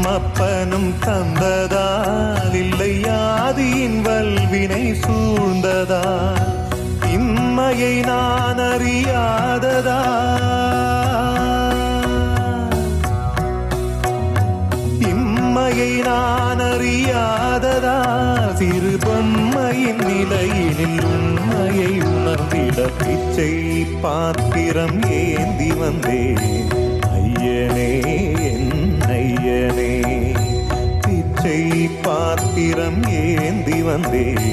அப்பனும் தந்ததால் இல்லை ஆதியின் வல்வினை சூழ்ந்ததால் இம்மையை நான் அறியாததா இம்மையை நான் அறியாததா சிறு பொம்மையின் நிலையினில் உண்மையை உணர்ந்திட பிச்சை பாத்திரம் ஏந்தி வந்தேன் ஐயனே என் ஐயனே பிச்சை பாத்திரம் ஏந்தி வந்தேன்